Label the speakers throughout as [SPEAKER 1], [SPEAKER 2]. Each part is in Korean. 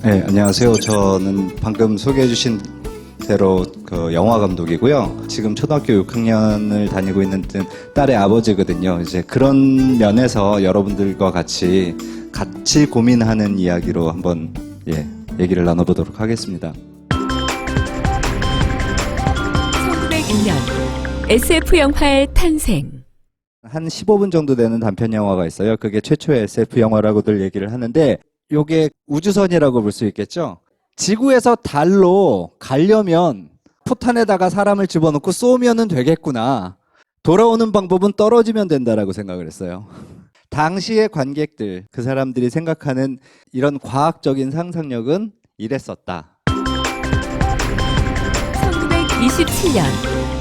[SPEAKER 1] 네, 안녕하세요. 저는 방금 소개해 주신 대로 그 영화 감독이고요. 지금 초등학교 6학년을 다니고 있는 딸의 아버지거든요. 이제 그런 면에서 여러분들과 같이 고민하는 이야기로 한번 얘기를 나눠보도록 하겠습니다.
[SPEAKER 2] 1906년 SF 영화의 탄생.
[SPEAKER 1] 한 15분 정도 되는 단편 영화가 있어요. 그게 최초의 SF 영화라고들 얘기를 하는데 요게 우주선이라고 볼 수 있겠죠. 지구에서 달로 가려면 포탄에다가 사람을 집어넣고 쏘면은 되겠구나. 돌아오는 방법은 떨어지면 된다라고 생각을 했어요. 당시의 관객들, 그 사람들이 생각하는 이런 과학적인 상상력은 이랬었다.
[SPEAKER 2] 1927년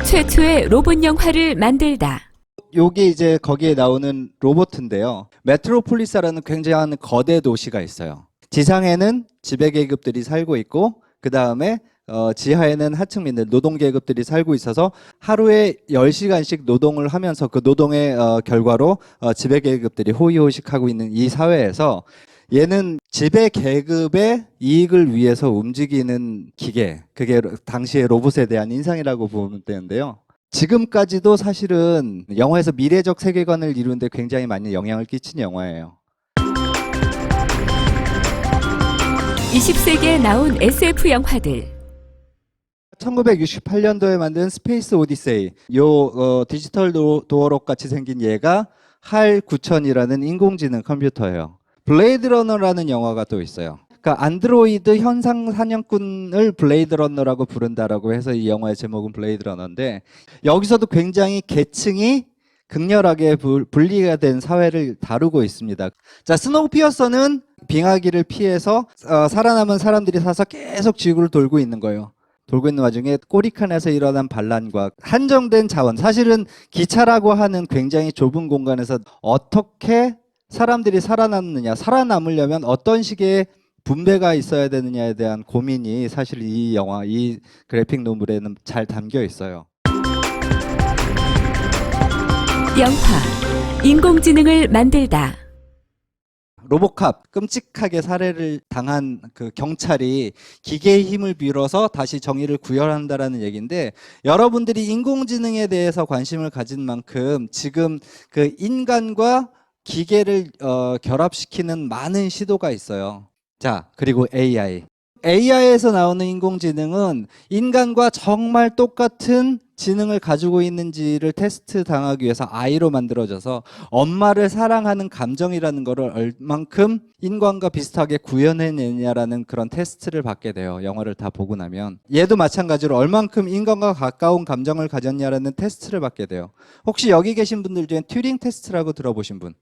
[SPEAKER 2] 최초의 로봇 영화를 만들다.
[SPEAKER 1] 요게 이제 거기에 나오는 로봇인데요. 메트로폴리스라는 굉장한 거대 도시가 있어요. 지상에는 지배계급들이 살고 있고 그 다음에 지하에는 하층민들, 노동계급들이 살고 있어서 하루에 10시간씩 노동을 하면서 그 노동의 결과로 지배계급들이 호의호식하고 있는 이 사회에서 얘는 지배계급의 이익을 위해서 움직이는 기계, 그게 당시의 로봇에 대한 인상이라고 보면 되는데요. 지금까지도 사실은 영화에서 미래적 세계관을 이루는데 굉장히 많이 영향을 끼친 영화예요.
[SPEAKER 2] 20세기에 나온 SF 영화들.
[SPEAKER 1] 1968년도에 만든 스페이스 오디세이, 디지털 도어록 같이 생긴 얘가 할 9000이라는 인공지능 컴퓨터예요. 블레이드 러너라는 영화가 또 있어요. 그러니까 안드로이드 현상 사냥꾼을 블레이드 러너라고 부른다라고 해서 이 영화의 제목은 블레이드 러너인데, 여기서도 굉장히 계층이 극렬하게 분리가 된 사회를 다루고 있습니다. 자, 스노우피어서는 빙하기를 피해서 살아남은 사람들이 사서 계속 지구를 돌고 있는 거예요. 돌고 있는 와중에 꼬리칸에서 일어난 반란과 한정된 자원, 사실은 기차라고 하는 굉장히 좁은 공간에서 어떻게 사람들이 살아남으려면 어떤 식의 분배가 있어야 되느냐에 대한 고민이 사실 이 영화, 이 그래픽 노블에는 잘 담겨 있어요.
[SPEAKER 2] 영화 인공지능을 만들다.
[SPEAKER 1] 로보캅, 끔찍하게 살해를 당한 그 경찰이 기계의 힘을 빌어서 다시 정의를 구현한다라는 얘기인데, 여러분들이 인공지능에 대해서 관심을 가진 만큼 지금 그 인간과 기계를 결합시키는 많은 시도가 있어요. 자, 그리고 AI에서 나오는 인공지능은 인간과 정말 똑같은 지능을 가지고 있는지를 테스트 당하기 위해서 아이로 만들어져서 엄마를 사랑하는 감정이라는 거를 얼만큼 인간과 비슷하게 구현해내냐라는 그런 테스트를 받게 돼요. 영화를 다 보고 나면. 얘도 마찬가지로 얼만큼 인간과 가까운 감정을 가졌냐라는 테스트를 받게 돼요. 혹시 여기 계신 분들 중에 튜링 테스트라고 들어보신 분?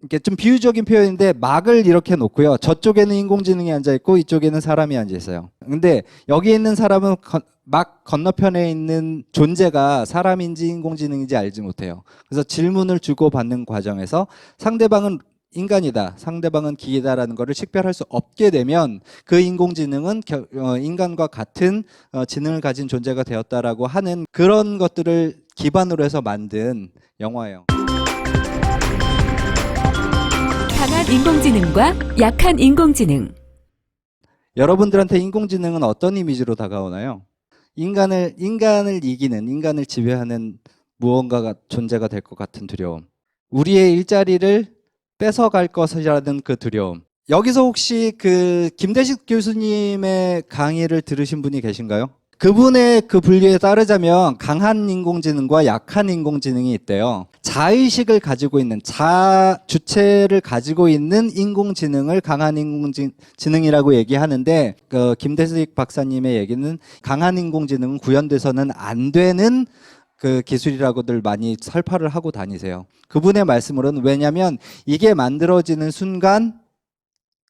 [SPEAKER 1] 이게 좀 비유적인 표현인데, 막을 이렇게 놓고요. 저쪽에는 인공지능이 앉아있고 이쪽에는 사람이 앉아있어요. 근데 여기 있는 사람은 막 건너편에 있는 존재가 사람인지 인공지능인지 알지 못해요. 그래서 질문을 주고받는 과정에서 상대방은 인간이다, 상대방은 기계다라는 것을 식별할 수 없게 되면 그 인공지능은 인간과 같은 지능을 가진 존재가 되었다라고 하는 그런 것들을 기반으로 해서 만든 영화예요.
[SPEAKER 2] 강한 인공지능과 약한 인공지능.
[SPEAKER 1] 여러분들한테 인공지능은 어떤 이미지로 다가오나요? 인간을 이기는, 인간을 지배하는 무언가가 존재가 될 것 같은 두려움. 우리의 일자리를 뺏어갈 것이라는 그 두려움. 여기서 혹시 그 김대식 교수님의 강의를 들으신 분이 계신가요? 그분의 그 분류에 따르자면 강한 인공지능과 약한 인공지능이 있대요. 자의식을 가지고 있는, 주체를 가지고 있는 인공지능을 강한 인공지능이라고 얘기하는데, 그 김대식 박사님의 얘기는 강한 인공지능은 구현돼서는 안 되는 그 기술이라고들 많이 설파를 하고 다니세요. 그분의 말씀으로는, 왜냐하면 이게 만들어지는 순간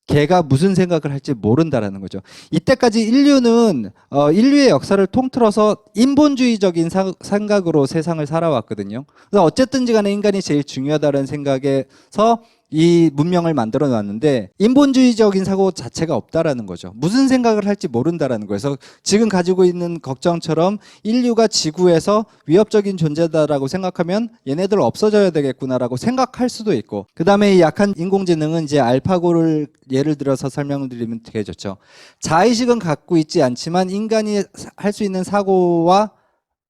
[SPEAKER 1] 걔가 무슨 생각을 할지 모른다라는 거죠. 이때까지 인류의 역사를 통틀어서 인본주의적인 생각으로 세상을 살아왔거든요. 그래서 어쨌든지 간에 인간이 제일 중요하다는 생각에서 이 문명을 만들어 놨는데 인본주의적인 사고 자체가 없다라는 거죠. 무슨 생각을 할지 모른다라는 거예요. 그래서 지금 가지고 있는 걱정처럼 인류가 지구에서 위협적인 존재다라고 생각하면 얘네들 없어져야 되겠구나라고 생각할 수도 있고, 그 다음에 이 약한 인공지능은 이제 알파고를 예를 들어서 설명을 드리면 되게 좋죠. 자의식은 갖고 있지 않지만 인간이 할 수 있는 사고와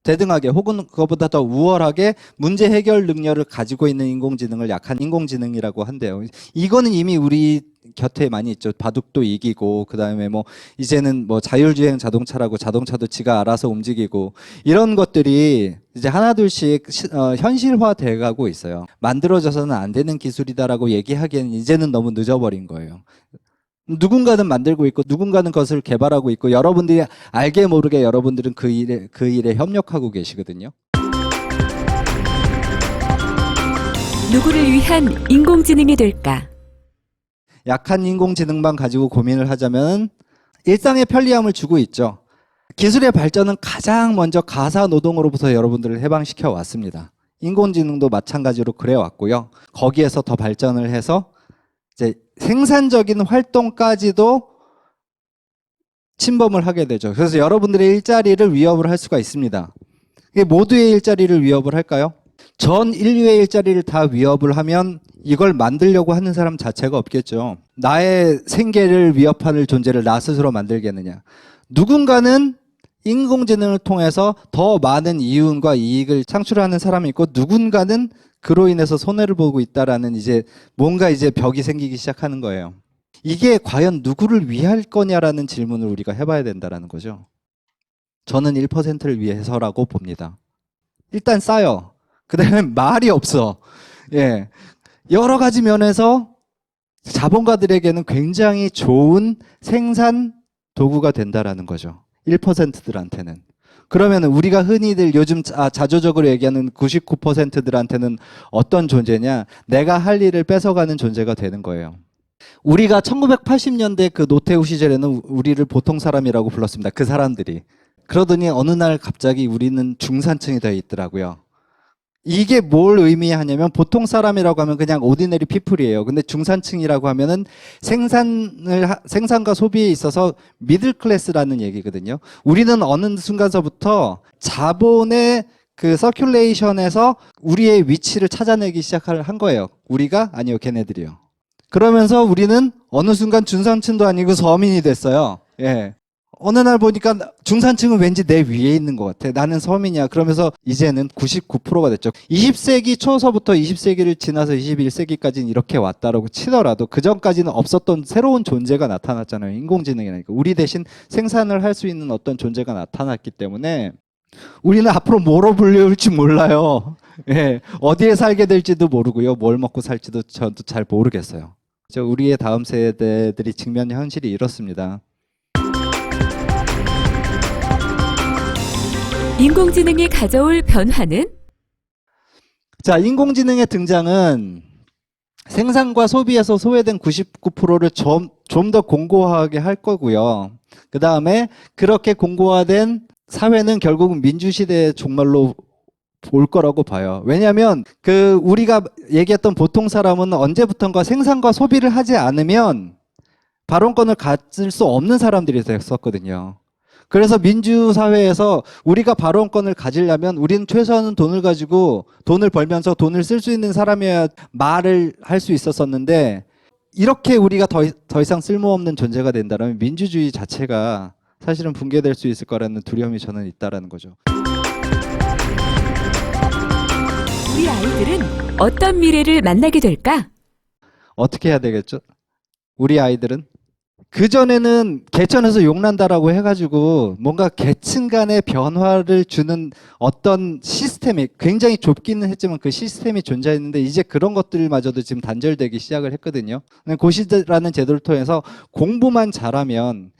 [SPEAKER 1] 대등하게 혹은 그것보다 더 우월하게 문제 해결 능력을 가지고 있는 인공지능을 약한 인공지능이라고 한대요. 이거는 이미 우리 곁에 많이 있죠. 바둑도 이기고, 그 다음에 뭐 이제는 뭐 자율주행 자동차라고 자동차도 지가 알아서 움직이고, 이런 것들이 이제 하나둘씩 현실화 돼 가고 있어요. 만들어져서는 안 되는 기술이다라고 얘기하기에는 이제는 너무 늦어버린 거예요. 누군가는 만들고 있고 누군가는 그것을 개발하고 있고, 여러분들이 알게 모르게 여러분들은 그 일에 협력하고 계시거든요.
[SPEAKER 2] 누구를 위한 인공지능이 될까?
[SPEAKER 1] 약한 인공지능만 가지고 고민을 하자면 일상의 편리함을 주고 있죠. 기술의 발전은 가장 먼저 가사 노동으로부터 여러분들을 해방시켜 왔습니다. 인공지능도 마찬가지로 그래 왔고요. 거기에서 더 발전을 해서 이제 생산적인 활동까지도 침범을 하게 되죠. 그래서 여러분들의 일자리를 위협을 할 수가 있습니다. 이게 모두의 일자리를 위협을 할까요? 전 인류의 일자리를 다 위협을 하면 이걸 만들려고 하는 사람 자체가 없겠죠. 나의 생계를 위협하는 존재를 나 스스로 만들겠느냐. 누군가는 인공지능을 통해서 더 많은 이윤과 이익을 창출하는 사람이 있고, 누군가는 그로 인해서 손해를 보고 있다라는 이제 뭔가 이제 벽이 생기기 시작하는 거예요. 이게 과연 누구를 위할 거냐라는 질문을 우리가 해봐야 된다라는 거죠. 저는 1%를 위해서라고 봅니다. 일단 싸요. 그 다음에 말이 없어. 예. 여러 가지 면에서 자본가들에게는 굉장히 좋은 생산 도구가 된다라는 거죠. 1%들한테는. 그러면 우리가 흔히들 요즘 자조적으로 얘기하는 99%들한테는 어떤 존재냐? 내가 할 일을 뺏어가는 존재가 되는 거예요. 우리가 1980년대 그 노태우 시절에는 우리를 보통 사람이라고 불렀습니다. 그 사람들이. 그러더니 어느 날 갑자기 우리는 중산층이 되어 있더라고요. 이게 뭘 의미하냐면, 보통 사람이라고 하면 그냥 오디너리 피플이에요. 근데 중산층이라고 하면은 생산과 소비에 있어서 미들 클래스라는 얘기거든요. 우리는 어느 순간서부터 자본의 그 서큘레이션에서 우리의 위치를 찾아내기 시작한 거예요. 우리가? 아니요, 걔네들이요. 그러면서 우리는 어느 순간 중산층도 아니고 서민이 됐어요. 예. 어느 날 보니까 중산층은 왠지 내 위에 있는 것 같아. 나는 서민이야. 그러면서 이제는 99%가 됐죠. 20세기 초서부터 20세기를 지나서 21세기까지는 이렇게 왔다라고 치더라도 그 전까지는 없었던 새로운 존재가 나타났잖아요. 인공지능이니까. 우리 대신 생산을 할 수 있는 어떤 존재가 나타났기 때문에 우리는 앞으로 뭐로 불릴지 몰라요. 예. 어디에 살게 될지도 모르고요. 뭘 먹고 살지도 저도 잘 모르겠어요. 우리의 다음 세대들이 직면한 현실이 이렇습니다.
[SPEAKER 2] 인공지능이 가져올 변화는?
[SPEAKER 1] 자, 인공지능의 등장은 생산과 소비에서 소외된 99%를 좀 더 공고하게 할 거고요. 그 다음에 그렇게 공고화된 사회는 결국은 민주시대의 종말로 올 거라고 봐요. 왜냐하면 그 우리가 얘기했던 보통 사람은 언제부턴가 생산과 소비를 하지 않으면 발언권을 가질 수 없는 사람들이 됐었거든요. 그래서 민주사회에서 우리가 발언권을 가지려면 우리는 최소한은 돈을 가지고 돈을 벌면서 돈을 쓸 수 있는 사람이어야 말을 할 수 있었었는데, 이렇게 우리가 더 이상 쓸모없는 존재가 된다면 민주주의 자체가 사실은 붕괴될 수 있을 거라는 두려움이 저는 있다라는 거죠.
[SPEAKER 2] 우리 아이들은 어떤 미래를 만나게 될까?
[SPEAKER 1] 어떻게 해야 되겠죠? 우리 아이들은 그전에는 개천에서 용난다라고 해가지고 뭔가 계층 간의 변화를 주는 어떤 시스템이 굉장히 좁기는 했지만 그 시스템이 존재했는데, 이제 그런 것들마저도 지금 단절되기 시작을 했거든요. 고시라는 제도를 통해서 공부만 잘하면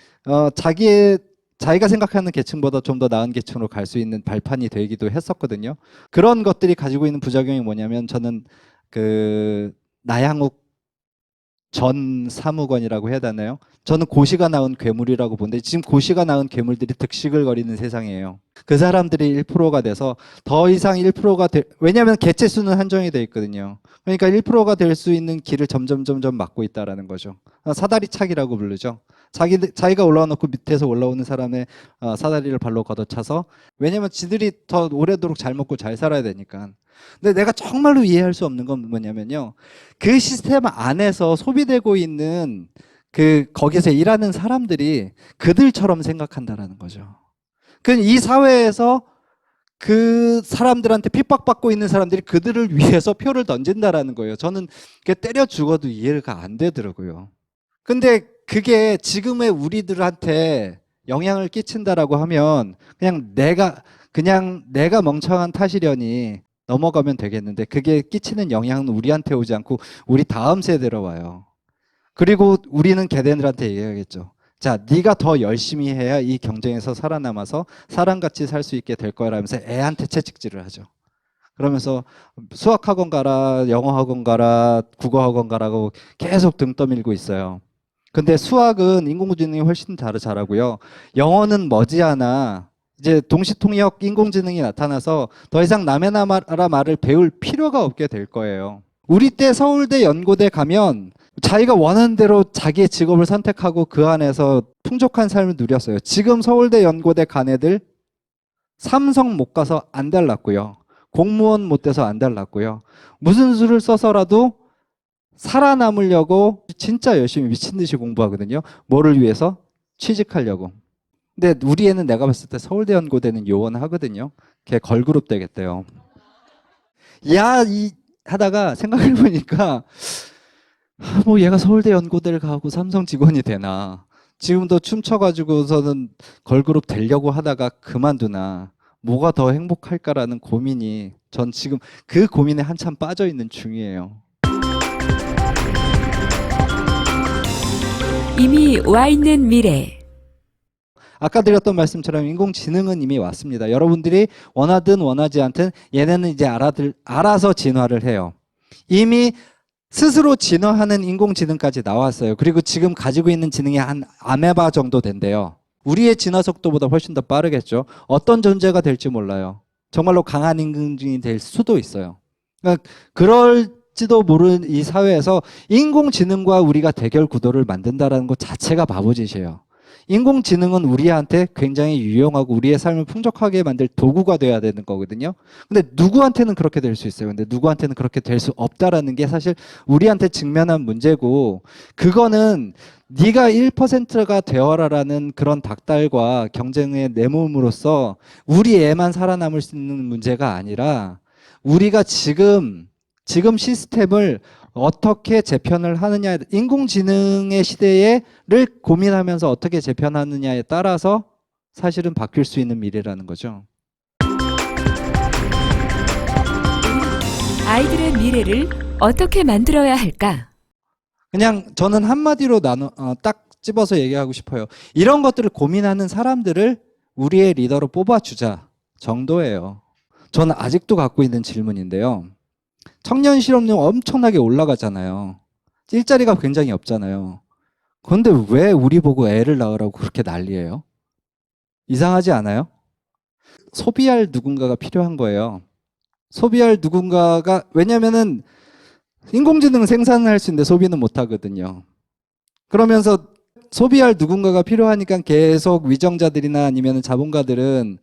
[SPEAKER 1] 자기가 생각하는 계층보다 좀 더 나은 계층으로 갈 수 있는 발판이 되기도 했었거든요. 그런 것들이 가지고 있는 부작용이 뭐냐면, 저는 그 나양욱 전 사무관이라고 해야 되나요? 저는 고시가 낳은 괴물이라고 보는데 지금 고시가 낳은 괴물들이 득식을 거리는 세상이에요. 그 사람들이 1%가 돼서 더 이상 1%가 왜냐하면 개체 수는 한정이 돼 있거든요. 그러니까 1%가 될 수 있는 길을 점점 막고 있다라는 거죠. 사다리 차기라고 부르죠. 자기가 올라와놓고 밑에서 올라오는 사람의 사다리를 발로 걷어차서, 왜냐면 지들이 더 오래도록 잘 먹고 잘 살아야 되니까. 근데 내가 정말로 이해할 수 없는 건 뭐냐면요, 그 시스템 안에서 소비되고 있는 거기서 일하는 사람들이 그들처럼 생각한다라는 거죠. 이 사회에서 그 사람들한테 핍박받고 있는 사람들이 그들을 위해서 표를 던진다라는 거예요. 저는 그게 때려 죽어도 이해가 안 되더라고요. 근데 그게 지금의 우리들한테 영향을 끼친다라고 하면 그냥 내가 멍청한 탓이려니 넘어가면 되겠는데, 그게 끼치는 영향은 우리한테 오지 않고 우리 다음 세대로 와요. 그리고 우리는 걔네들한테 얘기하겠죠. 자, 네가 더 열심히 해야 이 경쟁에서 살아남아서 사람같이 살 수 있게 될 거라면서 애한테 채찍질을 하죠. 그러면서 수학학원 가라, 영어학원 가라, 국어학원 가라고 계속 등 떠밀고 있어요. 근데 수학은 인공지능이 훨씬 잘하고요. 영어는 머지않아 이제 동시통역 인공지능이 나타나서 더 이상 남의 나라 말을 배울 필요가 없게 될 거예요. 우리 때 서울대 연고대 가면 자기가 원하는 대로 자기의 직업을 선택하고 그 안에서 풍족한 삶을 누렸어요. 지금 서울대 연고대 간 애들 삼성 못 가서 안 달랐고요. 공무원 못 돼서 안 달랐고요. 무슨 수를 써서라도 살아남으려고 진짜 열심히 미친 듯이 공부하거든요. 뭐를 위해서? 취직하려고. 근데 우리 애는 내가 봤을 때 서울대 연고대는 요원하거든요. 걔 걸그룹 되겠대요. 하다가 생각해보니까 뭐 얘가 서울대 연고대를 가고 삼성 직원이 되나, 지금도 춤춰가지고서는 걸그룹 되려고 하다가 그만두나, 뭐가 더 행복할까라는 고민이, 전 지금 그 고민에 한참 빠져 있는 중이에요.
[SPEAKER 2] 이미 와 있는 미래.
[SPEAKER 1] 아까 드렸던 말씀처럼 인공지능은 이미 왔습니다. 여러분들이 원하든 원하지 않든 얘네는 이제 알아서 진화를 해요. 이미 스스로 진화하는 인공지능까지 나왔어요. 그리고 지금 가지고 있는 지능이 한 아메바 정도 된대요. 우리의 진화 속도보다 훨씬 더 빠르겠죠. 어떤 존재가 될지 몰라요. 정말로 강한 인공지능이 될 수도 있어요. 그러니까 그럴지도 모르는 이 사회에서 인공지능과 우리가 대결 구도를 만든다는 것 자체가 바보짓이에요. 인공지능은 우리한테 굉장히 유용하고 우리의 삶을 풍족하게 만들 도구가 돼야 되는 거거든요. 근데 누구한테는 그렇게 될 수 있어요. 근데 누구한테는 그렇게 될 수 없다라는 게 사실 우리한테 직면한 문제고, 그거는 네가 1%가 되어라라는 그런 닭달과 경쟁에 내몸으로써 우리 애만 살아남을 수 있는 문제가 아니라, 우리가 지금 시스템을 어떻게 재편을 하느냐, 인공지능의 시대를 고민하면서 어떻게 재편하느냐에 따라서 사실은 바뀔 수 있는 미래라는 거죠.
[SPEAKER 2] 아이들의 미래를 어떻게 만들어야 할까?
[SPEAKER 1] 그냥 저는 한마디로 딱 집어서 얘기하고 싶어요. 이런 것들을 고민하는 사람들을 우리의 리더로 뽑아주자 정도예요. 저는 아직도 갖고 있는 질문인데요. 청년 실업률 엄청나게 올라가잖아요. 일자리가 굉장히 없잖아요. 그런데 왜 우리 보고 애를 낳으라고 그렇게 난리예요? 이상하지 않아요? 소비할 누군가가 필요한 거예요. 소비할 누군가가, 왜냐면은 인공지능 생산을 할 수 있는데 소비는 못 하거든요. 그러면서 소비할 누군가가 필요하니까 계속 위정자들이나 아니면 자본가들은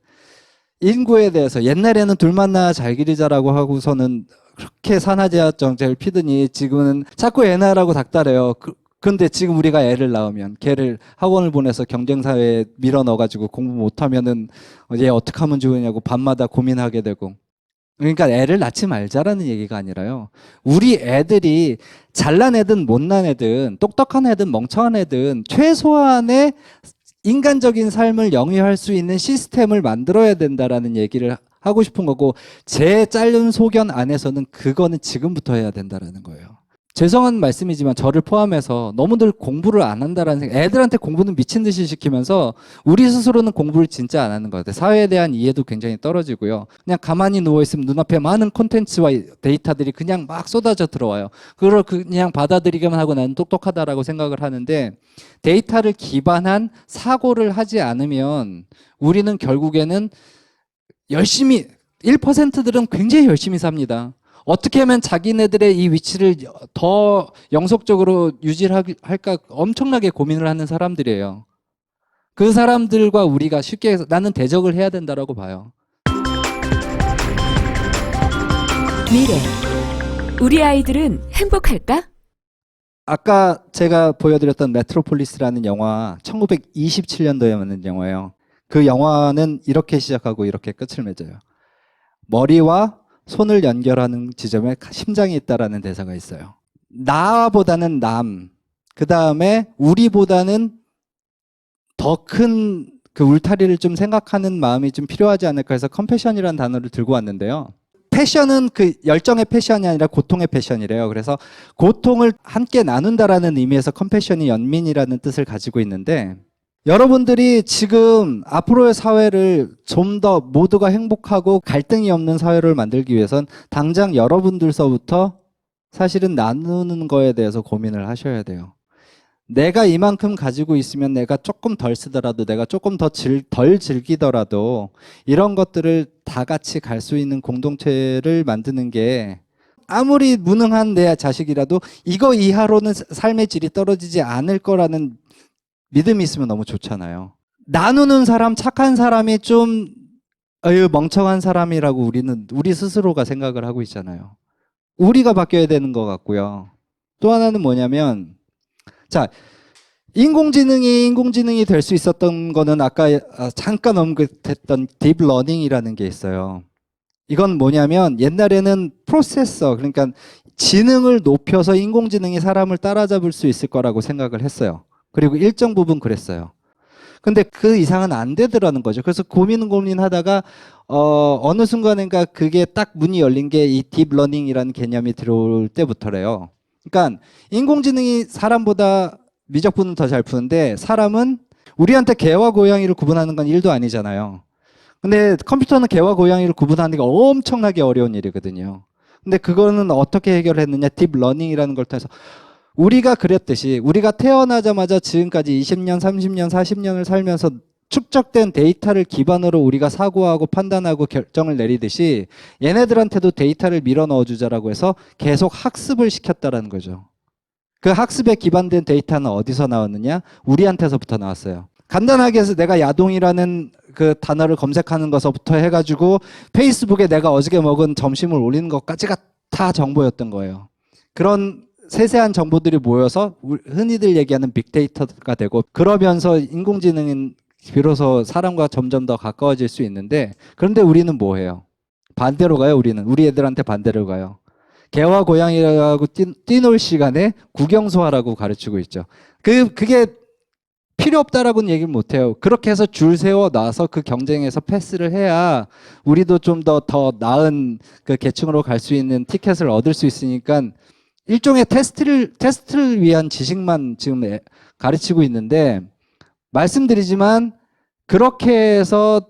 [SPEAKER 1] 인구에 대해서, 옛날에는 둘만 낳아 잘 기르자라고 하고서는 그렇게 산하제한 정책을 피더니 지금은 자꾸 애 낳으라고 닥달해요. 그런데 지금 우리가 애를 낳으면 걔를 학원을 보내서 경쟁사회에 밀어 넣어가지고 공부 못하면은 얘 어떻게 하면 좋으냐고 밤마다 고민하게 되고. 그러니까 애를 낳지 말자라는 얘기가 아니라요, 우리 애들이 잘난 애든 못난 애든 똑똑한 애든 멍청한 애든 최소한의 인간적인 삶을 영위할 수 있는 시스템을 만들어야 된다라는 얘기를 하고 싶은 거고, 제 짧은 소견 안에서는 그거는 지금부터 해야 된다라는 거예요. 죄송한 말씀이지만 저를 포함해서 너무들 공부를 안 한다라는 생각, 애들한테 공부는 미친 듯이 시키면서 우리 스스로는 공부를 진짜 안 하는 것 같아요. 사회에 대한 이해도 굉장히 떨어지고요. 그냥 가만히 누워있으면 눈앞에 많은 콘텐츠와 데이터들이 그냥 막 쏟아져 들어와요. 그걸 그냥 받아들이기만 하고 나는 똑똑하다라고 생각을 하는데, 데이터를 기반한 사고를 하지 않으면 우리는 결국에는 열심히, 1%들은 굉장히 열심히 삽니다. 어떻게 하면 자기네들의 이 위치를 더 영속적으로 유지를 할까 엄청나게 고민을 하는 사람들이에요. 그 사람들과 우리가 쉽게 해서 나는 대적을 해야 된다라고 봐요.
[SPEAKER 2] 미래. 우리 아이들은 행복할까?
[SPEAKER 1] 아까 제가 보여드렸던 메트로폴리스라는 영화, 1927년도에 만든 영화예요. 그 영화는 이렇게 시작하고 이렇게 끝을 맺어요. 머리와 손을 연결하는 지점에 심장이 있다라는 대사가 있어요. 나보다는 남, 그 다음에 우리보다는 더 큰 그 울타리를 좀 생각하는 마음이 좀 필요하지 않을까 해서 컴패션이라는 단어를 들고 왔는데요. 패션은 그 열정의 패션이 아니라 고통의 패션이래요. 그래서 고통을 함께 나눈다라는 의미에서 컴패션이 연민이라는 뜻을 가지고 있는데, 여러분들이 지금 앞으로의 사회를 좀 더 모두가 행복하고 갈등이 없는 사회를 만들기 위해선 당장 여러분들서부터 사실은 나누는 거에 대해서 고민을 하셔야 돼요. 내가 이만큼 가지고 있으면 내가 조금 덜 쓰더라도, 내가 조금 덜 즐기더라도 이런 것들을 다 같이 갈 수 있는 공동체를 만드는 게, 아무리 무능한 내 자식이라도 이거 이하로는 삶의 질이 떨어지지 않을 거라는 믿음이 있으면 너무 좋잖아요. 나누는 사람, 착한 사람이 좀 멍청한 사람이라고 우리 스스로가 생각을 하고 있잖아요. 우리가 바뀌어야 되는 것 같고요. 또 하나는 뭐냐면, 자, 인공지능이 될 수 있었던 거는 아까 잠깐 언급했던 딥러닝이라는 게 있어요. 이건 뭐냐면 옛날에는 프로세서, 그러니까 지능을 높여서 인공지능이 사람을 따라잡을 수 있을 거라고 생각을 했어요. 그리고 일정 부분 그랬어요. 근데 그 이상은 안 되더라는 거죠. 그래서 고민하다가 어느 순간인가 그게 딱 문이 열린 게 이 딥러닝이라는 개념이 들어올 때부터래요. 그러니까 인공지능이 사람보다 미적분은 더 잘 푸는데, 사람은 우리한테 개와 고양이를 구분하는 건 일도 아니잖아요. 근데 컴퓨터는 개와 고양이를 구분하는 게 엄청나게 어려운 일이거든요. 근데 그거는 어떻게 해결했느냐, 딥러닝이라는 걸 통해서. 우리가 그랬듯이 우리가 태어나자마자 지금까지 20년, 30년, 40년을 살면서 축적된 데이터를 기반으로 우리가 사고하고 판단하고 결정을 내리듯이 얘네들한테도 데이터를 밀어 넣어주자라고 해서 계속 학습을 시켰다라는 거죠. 그 학습에 기반된 데이터는 어디서 나왔느냐? 우리한테서부터 나왔어요. 간단하게 해서 내가 야동이라는 그 단어를 검색하는 것부터 해가지고 페이스북에 내가 어저께 먹은 점심을 올리는 것까지가 다 정보였던 거예요. 그런 세세한 정보들이 모여서 흔히들 얘기하는 빅데이터가 되고, 그러면서 인공지능은 비로소 사람과 점점 더 가까워질 수 있는데, 그런데 우리는 뭐 해요? 반대로 가요. 우리 애들한테 반대로 가요. 개와 고양이하고 뛰놀 시간에 구경소하라고 가르치고 있죠. 그게 필요 없다라고는 얘기를 못 해요. 그렇게 해서 줄 세워 놔서 그 경쟁에서 패스를 해야 우리도 좀 더 나은 그 계층으로 갈 수 있는 티켓을 얻을 수 있으니까, 일종의 테스트를 위한 지식만 지금 가르치고 있는데, 말씀드리지만 그렇게 해서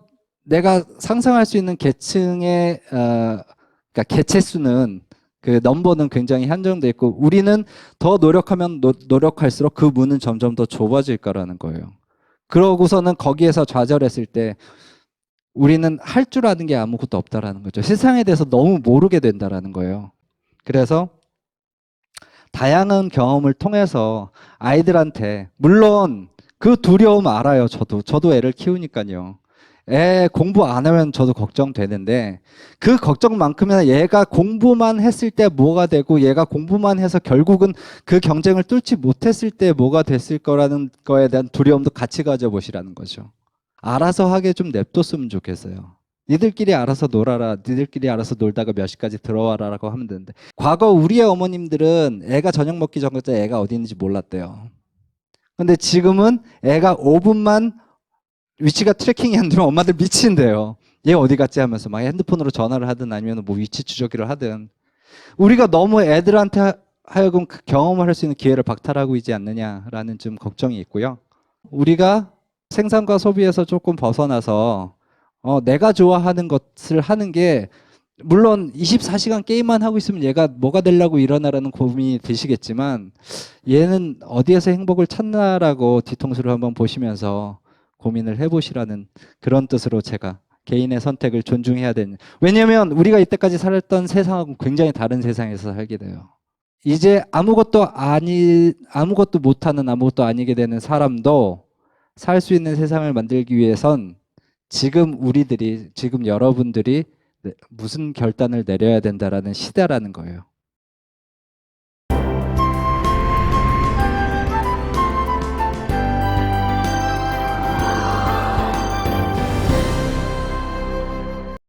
[SPEAKER 1] 내가 상상할 수 있는 계층의 그러니까 개체 수는, 그 넘버는 굉장히 한정돼 있고, 우리는 더 노력하면 노력할수록 그 문은 점점 더 좁아질 거라는 거예요. 그러고서는 거기에서 좌절했을 때 우리는 할 줄 아는 게 아무것도 없다라는 거죠. 세상에 대해서 너무 모르게 된다라는 거예요. 그래서 다양한 경험을 통해서 아이들한테, 물론 그 두려움 알아요. 저도 애를 키우니까요. 애 공부 안 하면 저도 걱정되는데, 그 걱정만큼이나 얘가 공부만 했을 때 뭐가 되고, 얘가 공부만 해서 결국은 그 경쟁을 뚫지 못했을 때 뭐가 됐을 거라는 거에 대한 두려움도 같이 가져보시라는 거죠. 알아서 하게 좀 냅뒀으면 좋겠어요. 니들끼리 알아서 놀아라, 니들끼리 알아서 놀다가 몇 시까지 들어와라라고 하면 되는데, 과거 우리의 어머님들은 애가 저녁 먹기 전까지 애가 어디 있는지 몰랐대요. 근데 지금은 애가 5분만 위치가 트래킹이 안 되면 엄마들 미친대요. 얘 어디 갔지 하면서 막 핸드폰으로 전화를 하든 아니면 뭐 위치 추적기를 하든. 우리가 너무 애들한테 하여금 그 경험을 할 수 있는 기회를 박탈하고 있지 않느냐라는 좀 걱정이 있고요. 우리가 생산과 소비에서 조금 벗어나서 내가 좋아하는 것을 하는 게 물론 24시간 게임만 하고 있으면 얘가 뭐가 되려고 일어나라는 고민이 드시겠지만 얘는 어디에서 행복을 찾나라고 뒤통수를 한번 보시면서 고민을 해보시라는 그런 뜻으로 제가 개인의 선택을 존중해야 되는. 왜냐하면 우리가 이때까지 살았던 세상하고 굉장히 다른 세상에서 살게 돼요. 이제 아무것도 못하는 아무것도 아니게 되는 사람도 살 수 있는 세상을 만들기 위해선 지금 여러분들이 무슨 결단을 내려야 된다라는 시대라는 거예요.